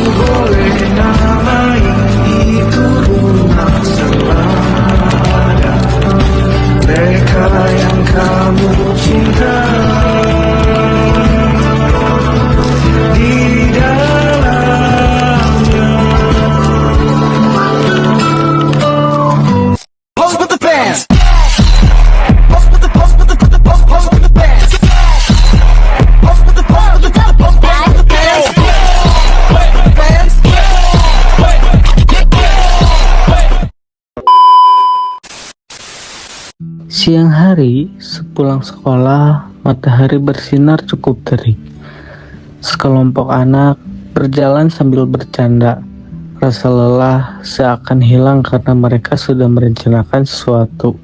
boleh namai itu rumah semalam. Mereka yang kamu cinta di dalamnya. Pose with the bands. Pose with the pose with the pose with the bands. Pose with the pose with the pose with the bands. Siang hari, sepulang sekolah, matahari bersinar cukup terik. Sekelompok anak berjalan sambil bercanda. Rasa lelah seakan hilang karena mereka sudah merencanakan sesuatu.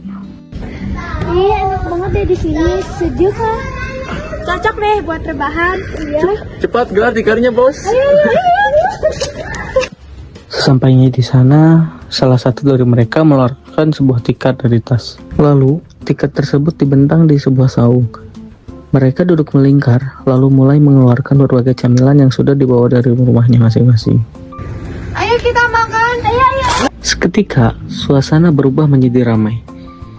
Iya, enak banget deh di sini, sejuk lah. Cocok deh buat rebahan. Iya. Cepat gelar tikarnya, bos. Sesampainya di sana, salah satu dari mereka mengeluarkan sebuah tikar dari tas. Lalu, tikar tersebut dibentang di sebuah saung. Mereka duduk melingkar, lalu mulai mengeluarkan berbagai camilan yang sudah dibawa dari rumahnya masing-masing. Ayo kita makan. Ayo. Seketika, suasana berubah menjadi ramai.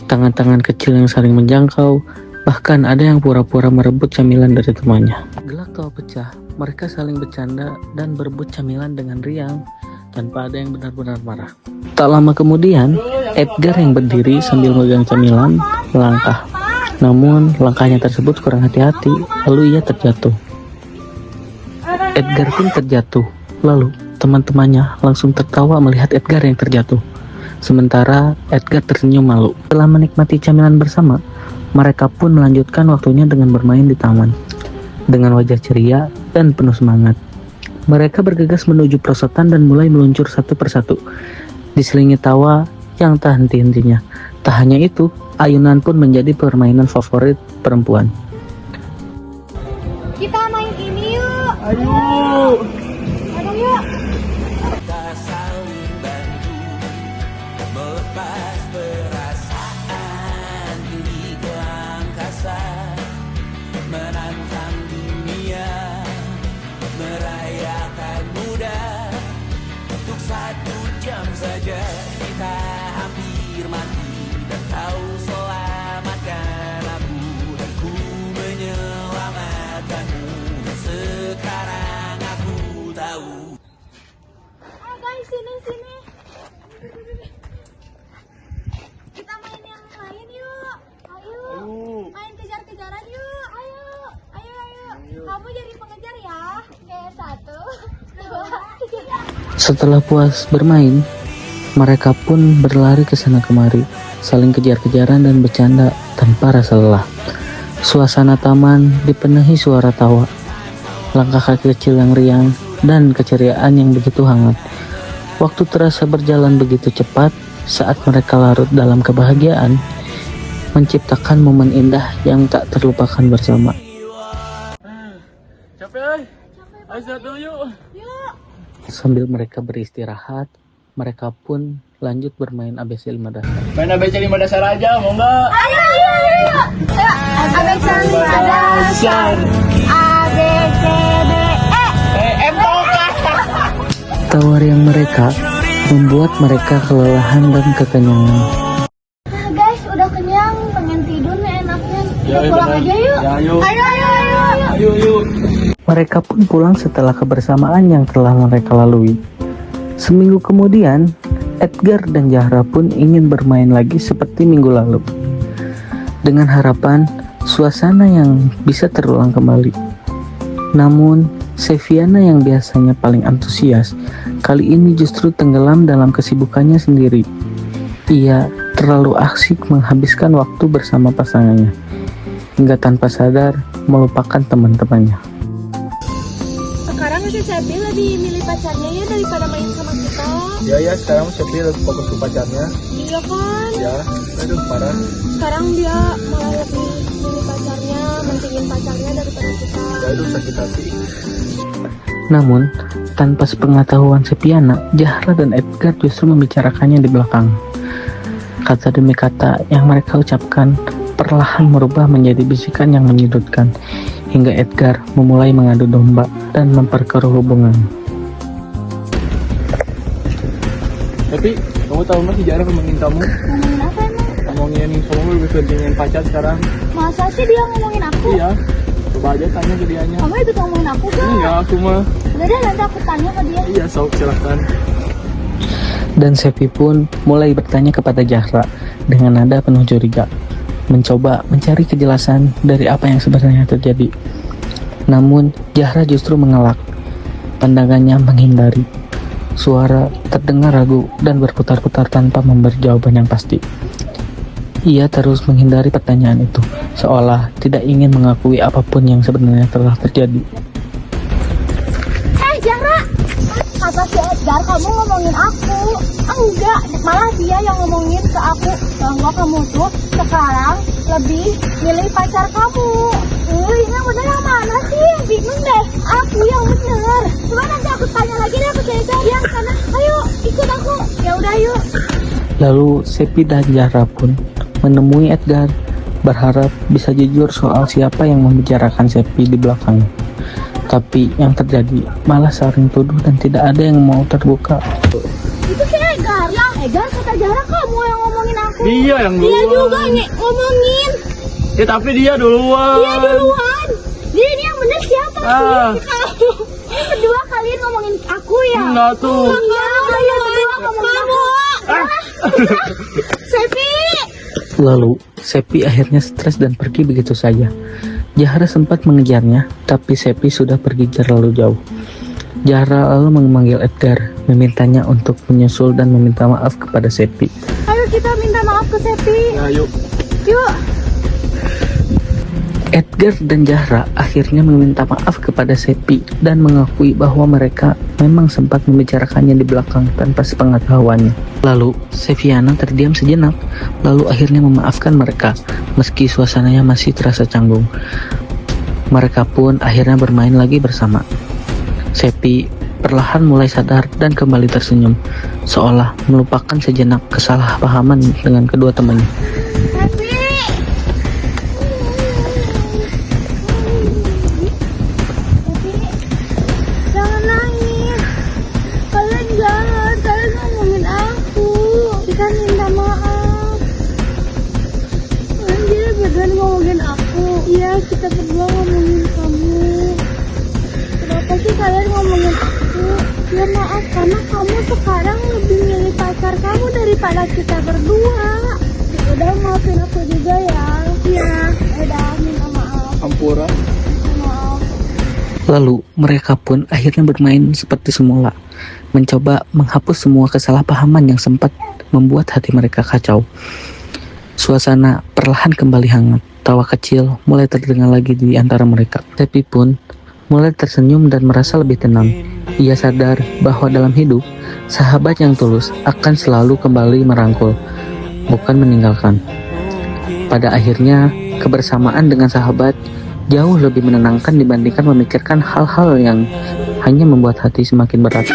Tangan-tangan kecil yang saling menjangkau, bahkan ada yang pura-pura merebut camilan dari temannya. Gelak tawa pecah, mereka saling bercanda dan berebut camilan dengan riang, tanpa ada yang benar-benar marah. Tak lama kemudian, Edgar yang berdiri sambil megang camilan melangkah. Namun, langkahnya tersebut kurang hati-hati, lalu ia terjatuh. Edgar pun terjatuh. Lalu, teman-temannya langsung tertawa melihat Edgar yang terjatuh. Sementara, Edgar tersenyum malu. Setelah menikmati camilan bersama, mereka pun melanjutkan waktunya dengan bermain di taman. Dengan wajah ceria dan penuh semangat. Mereka bergegas menuju perosotan dan mulai meluncur satu persatu, diselingi tawa yang tak henti-hentinya. Tak hanya itu, ayunan pun menjadi permainan favorit perempuan. Kita main ini yuk. Ayo. Ayo yuk. Kita saling bantu melepas perasaan tinggi ke angkasa, menantang dunia, merayakan muda. Untuk 1 jam saja kita hampir mati, dan kau selamatkan aku, dan ku menyelamatkanmu. Dan sekarang aku tahu. Ayo guys, sini. Kita main yang lain yuk. Ayo. Main kejar-kejaran yuk. Ayo. Kamu jadi pengejar ya. Oke, 1, 2, 3. Setelah puas bermain, mereka pun berlari ke sana kemari, saling kejar-kejaran dan bercanda tanpa rasa lelah. Suasana taman dipenuhi suara tawa, langkah kaki kecil yang riang, dan keceriaan yang begitu hangat. Waktu terasa berjalan begitu cepat saat mereka larut dalam kebahagiaan, menciptakan momen indah yang tak terlupakan bersama. Capek, ayo satu yuk. Yuk. Sambil mereka beristirahat, mereka pun lanjut bermain ABC 5 dasar. Main ABC 5 dasar aja, mau nggak? Ayo. ABC 5 dasar. A B C D E. M toka. Tawa riang mereka membuat mereka kelelahan dan kekenyangan. Nah guys, udah kenyang, pengen tidur nih enaknya. Kita Ya, pulang bener. aja yuk. Ya, ayo. Ayo. Yuk. Mereka pun pulang setelah kebersamaan yang telah mereka lalui. Seminggu kemudian, Edgar dan Zahra pun ingin bermain lagi seperti minggu lalu. Dengan harapan suasana yang bisa terulang kembali. Namun, Seviana yang biasanya paling antusias, kali ini justru tenggelam dalam kesibukannya sendiri. Ia terlalu asyik menghabiskan waktu bersama pasangannya, hingga tanpa sadar melupakan teman-temannya. Sekarang si Septi lebih milih pacarnya ya daripada main sama kita. Ya, sekarang Septi lebih fokus ke pacarnya. Iya kan? Ya, aduh parah. Sekarang dia malah lebih milih pacarnya, mentingin pacarnya daripada kita. Aduh sakit hati. Namun, tanpa sepengetahuan Sepiana, Zahra dan Edgar justru membicarakannya di belakang. Kata demi kata yang mereka ucapkan perlahan merubah menjadi bisikan yang menyudutkan, hingga Edgar memulai mengadu domba dan memperkeruh hubungan. Tapi kamu tahu nggak si Jara ngomongin kamu? Ngomongin apa emang? Ngomongin kamu lebih pentingin pacar sekarang. Masa sih dia ngomongin aku? Iya. Coba aja tanya ke dianya. Kamu ikut ngomongin aku gak? Iya, aku mah. Udah deh, nanti aku tanya ke dia. Iya, sok silakan. Dan Sepi pun mulai bertanya kepada Zahra dengan nada penuh curiga, mencoba mencari kejelasan dari apa yang sebenarnya terjadi. Namun Zahra justru mengelak, pandangannya menghindari. Suara terdengar ragu dan berputar-putar tanpa memberi jawaban yang pasti. Ia terus menghindari pertanyaan itu, seolah tidak ingin mengakui apapun yang sebenarnya telah terjadi. Zahra! Kata si Edgar, kamu ngomongin aku. Enggak, malah dia yang ngomongin ke aku bahwa kamu tuh sekarang lebih milih pacar kamu. Yang bener yang mana sih? Bingung deh. Aku yang bener. Coba nanti aku tanya lagi deh ke si Edgar. Yang sana, ayo ikut aku. Ya udah yuk. Lalu Sepi dan Zahra pun menemui Edgar, berharap bisa jujur soal siapa yang membicarakan Sepi di belakang. Tapi yang terjadi malah saling tuduh dan tidak ada yang mau terbuka. Itu si Edgar. Yang Edgar kata Zahra kamu yang ngomongin aku. Dia yang duluan. Dia juga ngomongin. Ya tapi dia duluan. Dia duluan. Dia ini yang bener siapa sih? Kamu. Ini berdua kalian ngomongin aku ya? Enggak tuh. Iya, kalian berdua ngomongin aku. Sepi. Lalu Sepi akhirnya stres dan pergi begitu saja. Zahra sempat mengejarnya, tapi Sepi sudah pergi terlalu jauh. Zahra lalu memanggil Edgar, memintanya untuk menyusul dan meminta maaf kepada Sepi. Ayo kita minta maaf ke Sepi. Nah, yuk. Yuk. Edgar dan Zahra akhirnya meminta maaf kepada Sepi dan mengakui bahwa mereka memang sempat membicarakannya di belakang tanpa sepengetahuannya. Lalu Seviana terdiam sejenak, lalu akhirnya memaafkan mereka meski suasananya masih terasa canggung. Mereka pun akhirnya bermain lagi bersama. Sepi perlahan mulai sadar dan kembali tersenyum, seolah melupakan sejenak kesalahpahaman dengan kedua temannya. Sepi. Jangan nangis. Kalian jangan. Kalian ngomongin aku. Kita minta maaf. Anjir, beneran ngomongin aku. Iya, kita berdua ngomongin kamu. Kenapa sih kalian ngomongin aku? Ya maaf, karena kamu sekarang lebih milih pacar kamu daripada kita berdua. Udah maafin aku juga ya. Iya. Udah minta maaf. Ampura. Maaf. Lalu mereka pun akhirnya bermain seperti semula, mencoba menghapus semua kesalahpahaman yang sempat membuat hati mereka kacau. Suasana perlahan kembali hangat, tawa kecil mulai terdengar lagi di antara mereka. Sepi pun mulai tersenyum dan merasa lebih tenang. Ia sadar bahwa dalam hidup, sahabat yang tulus akan selalu kembali merangkul, bukan meninggalkan. Pada akhirnya, kebersamaan dengan sahabat jauh lebih menenangkan dibandingkan memikirkan hal-hal yang hanya membuat hati semakin berat.